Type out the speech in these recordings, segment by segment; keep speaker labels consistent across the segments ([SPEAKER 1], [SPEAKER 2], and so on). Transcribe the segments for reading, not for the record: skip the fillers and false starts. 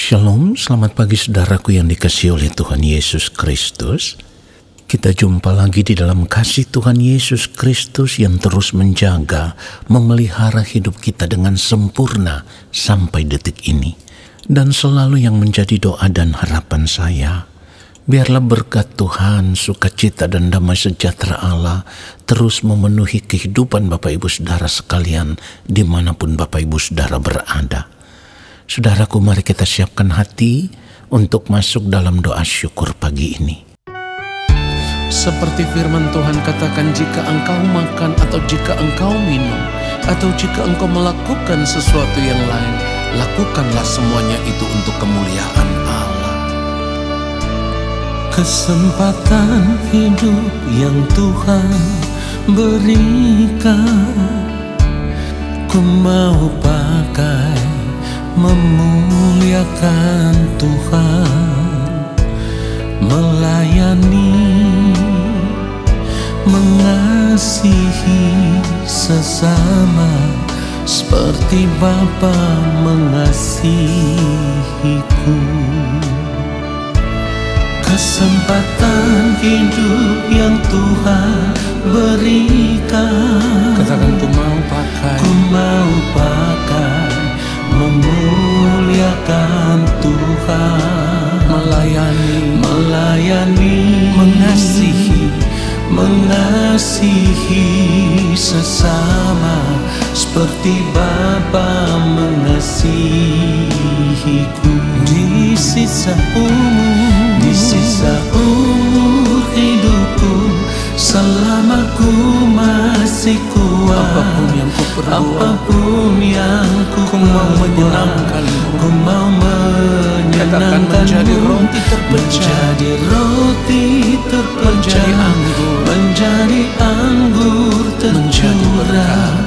[SPEAKER 1] Shalom, selamat pagi saudaraku yang dikasihi oleh Tuhan Yesus Kristus. Kita jumpa lagi di dalam kasih Tuhan Yesus Kristus yang terus menjaga, memelihara hidup kita dengan sempurna sampai detik ini. Dan selalu yang menjadi doa dan harapan saya, biarlah berkat Tuhan, sukacita dan damai sejahtera Allah terus memenuhi kehidupan Bapak Ibu Saudara sekalian dimanapun Bapak Ibu Saudara berada. Saudaraku, mari kita siapkan hati untuk masuk dalam doa syukur pagi ini.
[SPEAKER 2] Seperti firman Tuhan katakan, jika engkau makan atau jika engkau minum atau jika engkau melakukan sesuatu yang lain, lakukanlah semuanya itu untuk kemuliaan Allah.
[SPEAKER 3] Kesempatan hidup yang Tuhan berikan, ku mau pakai memuliakan Tuhan, melayani, mengasihi sesama seperti Bapa mengasihiku. Kesempatan hidup yang Tuhan berikan,
[SPEAKER 2] Katakan, ku mau pakai
[SPEAKER 3] memuliakan Tuhan, melayani, mengasihi sesama seperti Bapa mengasihiku. Di sisa umur hidupku, selama ku masih kuat,
[SPEAKER 2] apapun yang ku perbuat,
[SPEAKER 3] apapun yang ku
[SPEAKER 2] mau menyenangkanmu.
[SPEAKER 3] Ku mau
[SPEAKER 2] Katakan, menjadi roti terpecah,
[SPEAKER 3] menjadi anggur tercurah,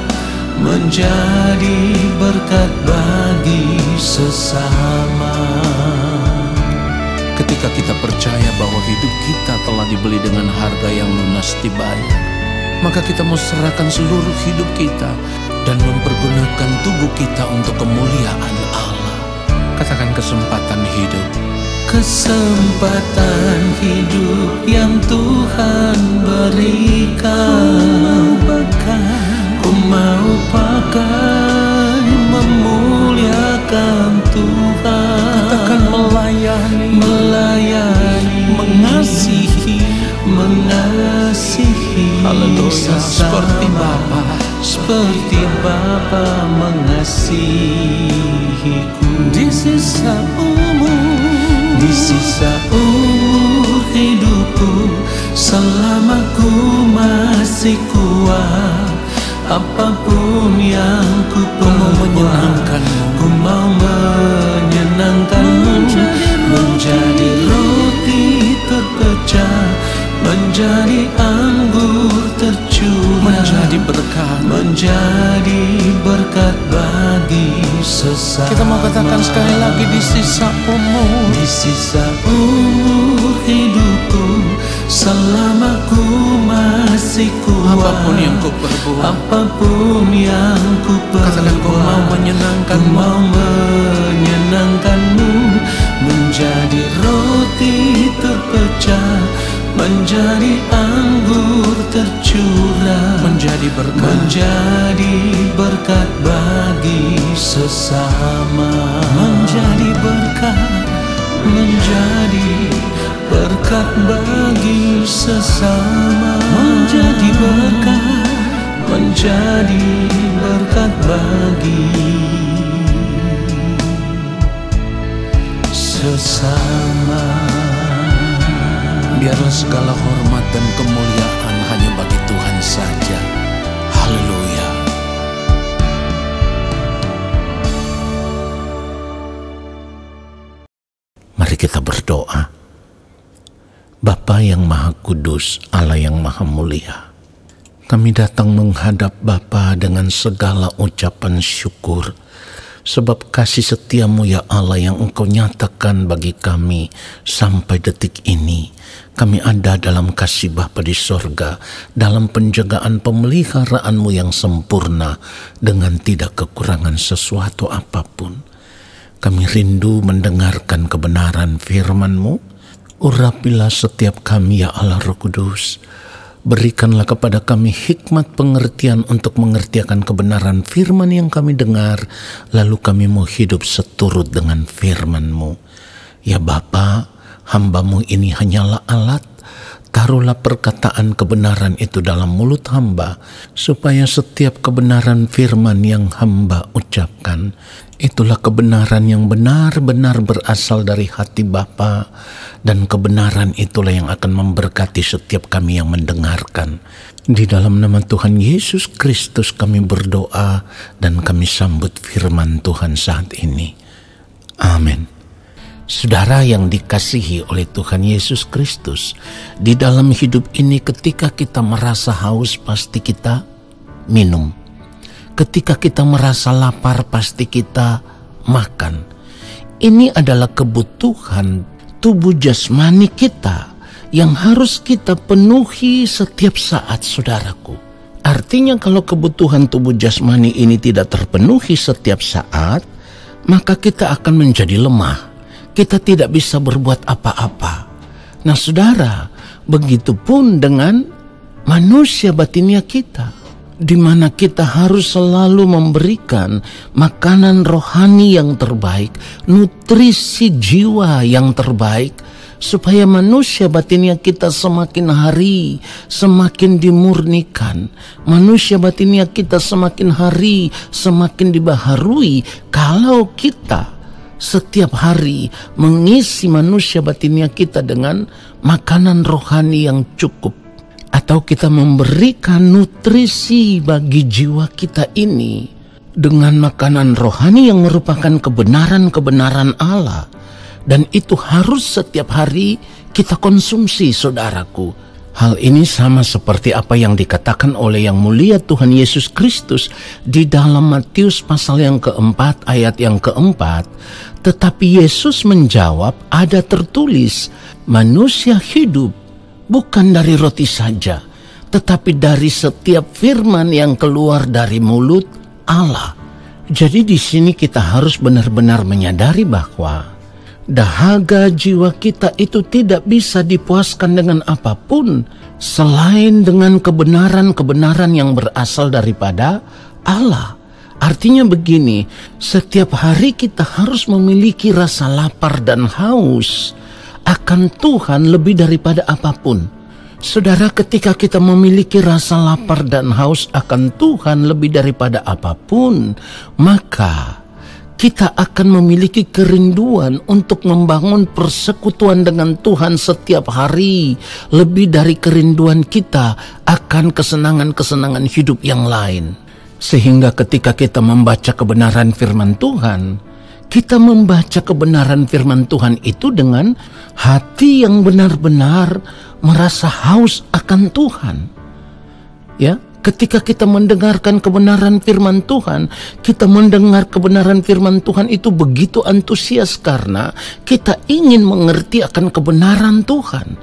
[SPEAKER 3] menjadi berkat bagi sesama.
[SPEAKER 2] Ketika kita percaya bahwa hidup kita telah dibeli dengan harga yang lunas dibayar, maka kita mau serahkan seluruh hidup kita dan mempergunakan tubuh kita untuk kemuliaan Allah. Katakan, kesempatan hidup.
[SPEAKER 3] Kesempatan hidup yang Tuhan berikan, ku mau pakai memuliakan Tuhan.
[SPEAKER 2] Katakan, melayani, mengasihi,
[SPEAKER 3] haleluya, seperti Bapa mengasihiku. Di sisa umur hidupku, selama ku masih kuat, apapun yang ku perbuat, ku mau menyenangkanmu, menjadi roti terpecah, menjadi anggur tercurah, menjadi berkat bagi sesama.
[SPEAKER 2] Kita mau katakan sekali lagi, di sisa
[SPEAKER 3] umur hidupku, selama ku masih kuat,
[SPEAKER 2] apapun yang ku perbuat, katakan, ku mau
[SPEAKER 3] menyenangkanmu, menjadi roti terpecah, menjadi anggur tercurah, menjadi berkat bagi sesama, menjadi berkat bagi sesama, menjadi berkat bagi sesama.
[SPEAKER 2] Biarlah segala hormat dan kemuliaan hanya bagi Tuhan saja. Haleluya.
[SPEAKER 1] Mari kita berdoa. Bapa yang Maha Kudus, Allah yang Maha Mulia, kami datang menghadap Bapa dengan segala ucapan syukur, sebab kasih setiamu ya Allah yang Engkau nyatakan bagi kami sampai detik ini. Kami ada dalam kasih Bapa di sorga, dalam penjagaan pemeliharaan-Mu yang sempurna, dengan tidak kekurangan sesuatu apapun. Kami rindu mendengarkan kebenaran firman-Mu. Urapilah setiap kami ya Allah Roh Kudus. Berikanlah kepada kami hikmat pengertian untuk mengertiakan kebenaran firman yang kami dengar, lalu kami mau hidup seturut dengan firman-Mu. Ya Bapa, hamba-Mu ini hanyalah alat. Taruhlah perkataan kebenaran itu dalam mulut hamba, supaya setiap kebenaran firman yang hamba ucapkan, itulah kebenaran yang benar-benar berasal dari hati Bapa, dan kebenaran itulah yang akan memberkati setiap kami yang mendengarkan. Di dalam nama Tuhan Yesus Kristus kami berdoa dan kami sambut firman Tuhan saat ini. Amin. Saudara yang dikasihi oleh Tuhan Yesus Kristus, di dalam hidup ini ketika kita merasa haus pasti kita minum. Ketika kita merasa lapar pasti kita makan. Ini adalah kebutuhan tubuh jasmani kita yang harus kita penuhi setiap saat, saudaraku. Artinya kalau kebutuhan tubuh jasmani ini tidak terpenuhi setiap saat, maka kita akan menjadi lemah. Kita tidak bisa berbuat apa-apa. Nah saudara, begitupun dengan manusia batinia kita, di mana kita harus selalu memberikan makanan rohani yang terbaik, nutrisi jiwa yang terbaik, supaya manusia batinia kita semakin hari semakin dimurnikan. Manusia batinia kita semakin hari semakin dibaharui kalau kita setiap hari mengisi manusia batinia kita dengan makanan rohani yang cukup, atau kita memberikan nutrisi bagi jiwa kita ini dengan makanan rohani yang merupakan kebenaran-kebenaran Allah, dan itu harus setiap hari kita konsumsi, saudaraku. Hal ini sama seperti apa yang dikatakan oleh Yang Mulia Tuhan Yesus Kristus di dalam Matius pasal yang keempat ayat yang keempat. Tetapi Yesus menjawab, ada tertulis, manusia hidup bukan dari roti saja, tetapi dari setiap firman yang keluar dari mulut Allah. Jadi di sini kita harus benar-benar menyadari bahwa dahaga jiwa kita itu tidak bisa dipuaskan dengan apapun selain dengan kebenaran-kebenaran yang berasal daripada Allah. Artinya begini, setiap hari kita harus memiliki rasa lapar dan haus akan Tuhan lebih daripada apapun. Saudara, ketika kita memiliki rasa lapar dan haus akan Tuhan lebih daripada apapun, maka kita akan memiliki kerinduan untuk membangun persekutuan dengan Tuhan setiap hari, lebih dari kerinduan kita akan kesenangan-kesenangan hidup yang lain. Sehingga ketika kita membaca kebenaran firman Tuhan, kita membaca kebenaran firman Tuhan itu dengan hati yang benar-benar merasa haus akan Tuhan. Ya, ketika kita mendengarkan kebenaran firman Tuhan, kita mendengar kebenaran firman Tuhan itu begitu antusias karena kita ingin mengerti akan kebenaran Tuhan,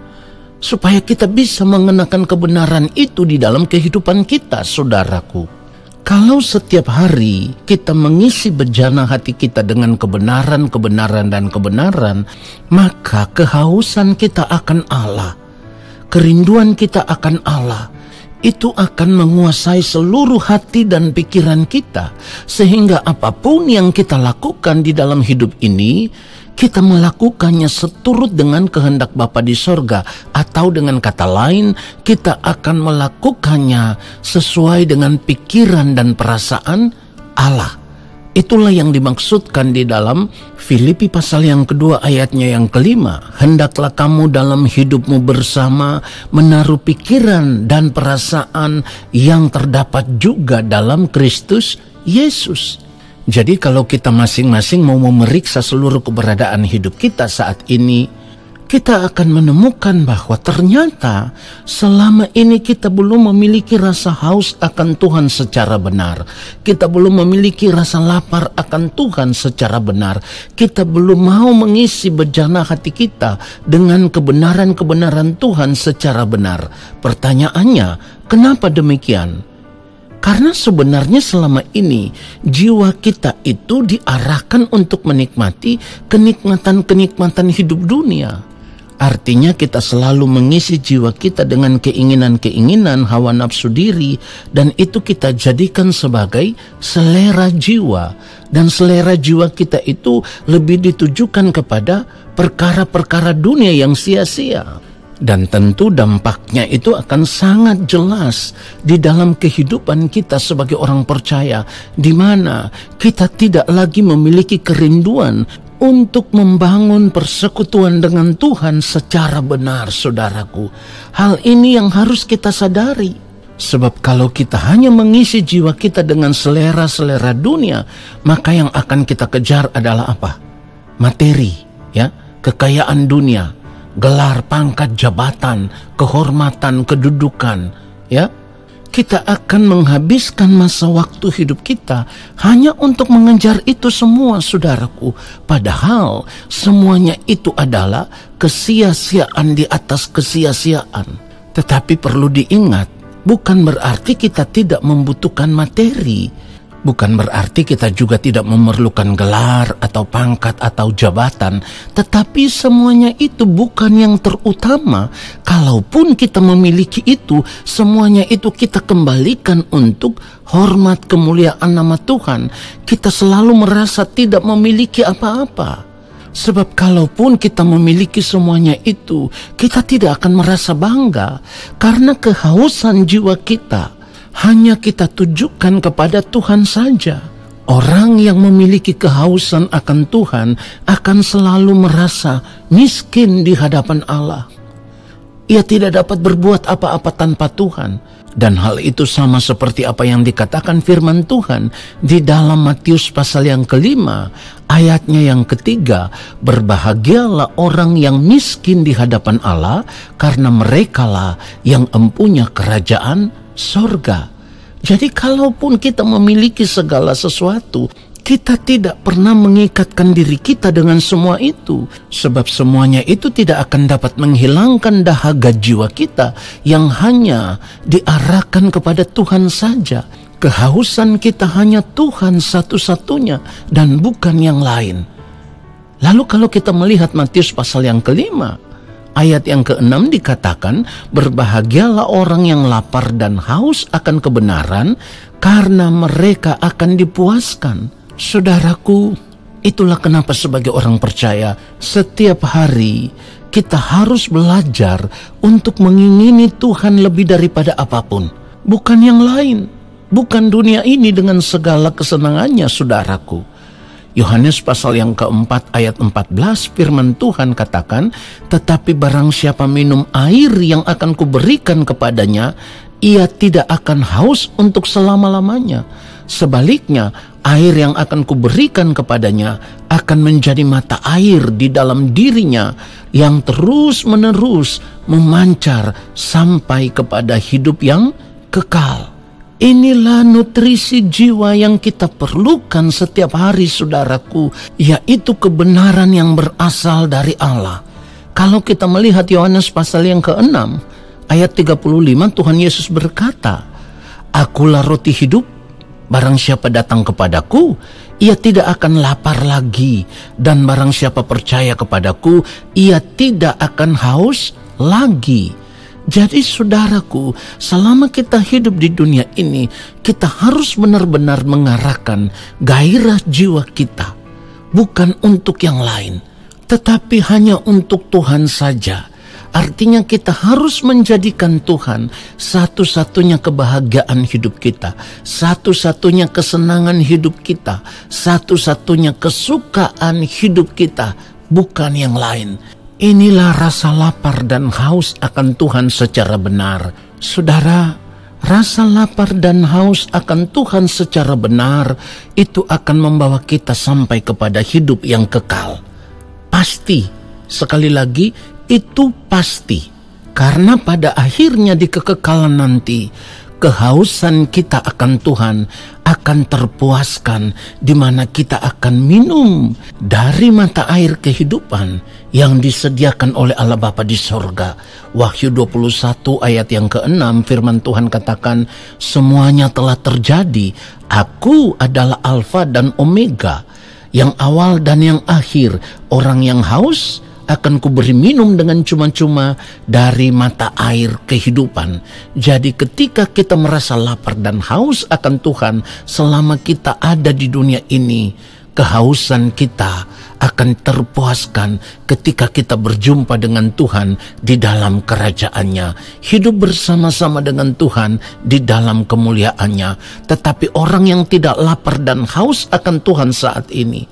[SPEAKER 1] supaya kita bisa mengenakan kebenaran itu di dalam kehidupan kita, saudaraku. Kalau setiap hari kita mengisi bejana hati kita dengan kebenaran, maka kehausan kita akan Allah, kerinduan kita akan Allah, itu akan menguasai seluruh hati dan pikiran kita, sehingga apapun yang kita lakukan di dalam hidup ini, kita melakukannya seturut dengan kehendak Bapa di sorga, atau dengan kata lain, kita akan melakukannya sesuai dengan pikiran dan perasaan Allah. Itulah yang dimaksudkan di dalam Filipi pasal yang kedua ayatnya yang kelima. Hendaklah kamu dalam hidupmu bersama menaruh pikiran dan perasaan yang terdapat juga dalam Kristus Yesus. Jadi kalau kita masing-masing mau memeriksa seluruh keberadaan hidup kita saat ini, kita akan menemukan bahwa ternyata selama ini kita belum memiliki rasa haus akan Tuhan secara benar. Kita belum memiliki rasa lapar akan Tuhan secara benar. Kita belum mau mengisi bejana hati kita dengan kebenaran-kebenaran Tuhan secara benar. Pertanyaannya, kenapa demikian? Karena sebenarnya selama ini jiwa kita itu diarahkan untuk menikmati kenikmatan-kenikmatan hidup dunia. Artinya kita selalu mengisi jiwa kita dengan keinginan-keinginan hawa nafsu diri, dan itu kita jadikan sebagai selera jiwa. Dan selera jiwa kita itu lebih ditujukan kepada perkara-perkara dunia yang sia-sia. Dan tentu dampaknya itu akan sangat jelas di dalam kehidupan kita sebagai orang percaya, di mana kita tidak lagi memiliki kerinduan untuk membangun persekutuan dengan Tuhan secara benar, saudaraku. Hal ini yang harus kita sadari. Sebab kalau kita hanya mengisi jiwa kita dengan selera-selera dunia, maka yang akan kita kejar adalah apa? Materi, ya, kekayaan dunia, gelar, pangkat, jabatan, kehormatan, kedudukan, ya. Kita akan menghabiskan masa waktu hidup kita hanya untuk mengejar itu semua, saudaraku. Padahal semuanya itu adalah kesia-siaan di atas kesia-siaan. Tetapi perlu diingat, bukan berarti kita tidak membutuhkan materi. Bukan berarti kita juga tidak memerlukan gelar atau pangkat atau jabatan. Tetapi semuanya itu bukan yang terutama. Kalaupun kita memiliki itu, semuanya itu kita kembalikan untuk hormat kemuliaan nama Tuhan. Kita selalu merasa tidak memiliki apa-apa. Sebab kalaupun kita memiliki semuanya itu, kita tidak akan merasa bangga. Karena kehausan jiwa kita hanya kita tujukan kepada Tuhan saja. Orang yang memiliki kehausan akan Tuhan akan selalu merasa miskin di hadapan Allah. Ia tidak dapat berbuat apa-apa tanpa Tuhan. Dan hal itu sama seperti apa yang dikatakan firman Tuhan di dalam Matius pasal yang ke-5, ayatnya yang ke-3. Berbahagialah orang yang miskin di hadapan Allah, karena merekalah yang empunya kerajaan sorga. Jadi kalaupun kita memiliki segala sesuatu, kita tidak pernah mengikatkan diri kita dengan semua itu. Sebab semuanya itu tidak akan dapat menghilangkan dahaga jiwa kita yang hanya diarahkan kepada Tuhan saja. Kehausan kita hanya Tuhan satu-satunya dan bukan yang lain. Lalu kalau kita melihat Matius pasal yang ke-5, ayat yang ke-6 dikatakan, berbahagialah orang yang lapar dan haus akan kebenaran, karena mereka akan dipuaskan. Saudaraku, itulah kenapa sebagai orang percaya, setiap hari kita harus belajar untuk mengingini Tuhan lebih daripada apapun. Bukan yang lain, bukan dunia ini dengan segala kesenangannya, saudaraku. Yohanes pasal yang ke-4 ayat 14 firman Tuhan katakan, tetapi barang siapa minum air yang akan kuberikan kepadanya, ia tidak akan haus untuk selama-lamanya. Sebaliknya, air yang akan kuberikan kepadanya akan menjadi mata air di dalam dirinya yang terus-menerus memancar sampai kepada hidup yang kekal. Inilah nutrisi jiwa yang kita perlukan setiap hari, saudaraku, yaitu kebenaran yang berasal dari Allah. Kalau kita melihat Yohanes pasal yang ke-6, ayat 35, Tuhan Yesus berkata, Akulah roti hidup, barang siapa datang kepadaku, ia tidak akan lapar lagi, dan barang siapa percaya kepadaku, ia tidak akan haus lagi. Jadi saudaraku, selama kita hidup di dunia ini, kita harus benar-benar mengarahkan gairah jiwa kita, bukan untuk yang lain, tetapi hanya untuk Tuhan saja. Artinya kita harus menjadikan Tuhan satu-satunya kebahagiaan hidup kita, satu-satunya kesenangan hidup kita, satu-satunya kesukaan hidup kita, bukan yang lain. Inilah rasa lapar dan haus akan Tuhan secara benar. Saudara, rasa lapar dan haus akan Tuhan secara benar itu akan membawa kita sampai kepada hidup yang kekal. Pasti, sekali lagi, itu pasti. Karena pada akhirnya di kekekalan nanti, kehausan kita akan Tuhan akan terpuaskan, di mana kita akan minum dari mata air kehidupan yang disediakan oleh Allah Bapa di sorga. Wahyu 21 ayat yang ke-6 firman Tuhan katakan, semuanya telah terjadi. Aku adalah Alfa dan Omega, yang awal dan yang akhir. Orang yang haus akan kuberi minum dengan cuma-cuma dari mata air kehidupan. Jadi ketika kita merasa lapar dan haus akan Tuhan, selama kita ada di dunia ini, kehausan kita akan terpuaskan ketika kita berjumpa dengan Tuhan di dalam kerajaannya, hidup bersama-sama dengan Tuhan di dalam kemuliaannya. Tetapi orang yang tidak lapar dan haus akan Tuhan saat ini,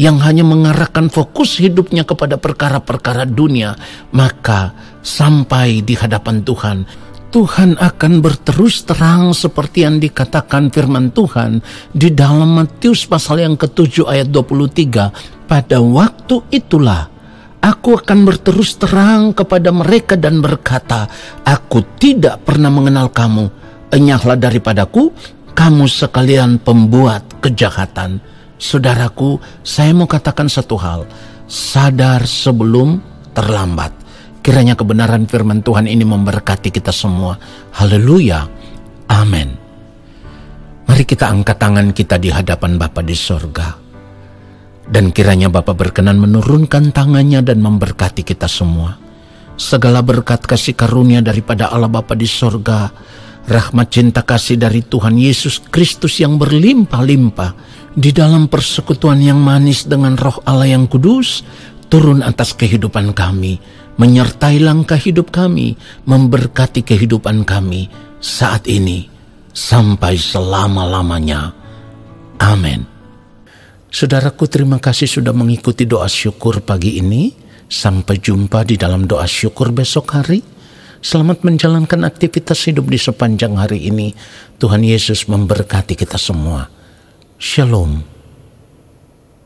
[SPEAKER 1] yang hanya mengarahkan fokus hidupnya kepada perkara-perkara dunia, maka sampai di hadapan Tuhan, Tuhan akan berterus terang seperti yang dikatakan firman Tuhan di dalam Matius pasal yang ke-7 ayat 23. Pada waktu itulah aku akan berterus terang kepada mereka dan berkata, aku tidak pernah mengenal kamu, enyahlah daripadaku, kamu sekalian pembuat kejahatan. Saudaraku, saya mau katakan satu hal, sadar sebelum terlambat. Kiranya kebenaran firman Tuhan ini memberkati kita semua. Haleluya. Amin. Mari kita angkat tangan kita di hadapan Bapa di sorga. Dan kiranya Bapa berkenan menurunkan tangannya dan memberkati kita semua. Segala berkat kasih karunia daripada Allah Bapa di sorga, rahmat cinta kasih dari Tuhan Yesus Kristus yang berlimpah-limpah, di dalam persekutuan yang manis dengan Roh Allah yang kudus, turun atas kehidupan kami, menyertai langkah hidup kami, memberkati kehidupan kami saat ini, sampai selama-lamanya. Amin. Saudaraku, terima kasih sudah mengikuti doa syukur pagi ini. Sampai jumpa di dalam doa syukur besok hari. Selamat menjalankan aktivitas hidup di sepanjang hari ini. Tuhan Yesus memberkati kita semua. Shalom.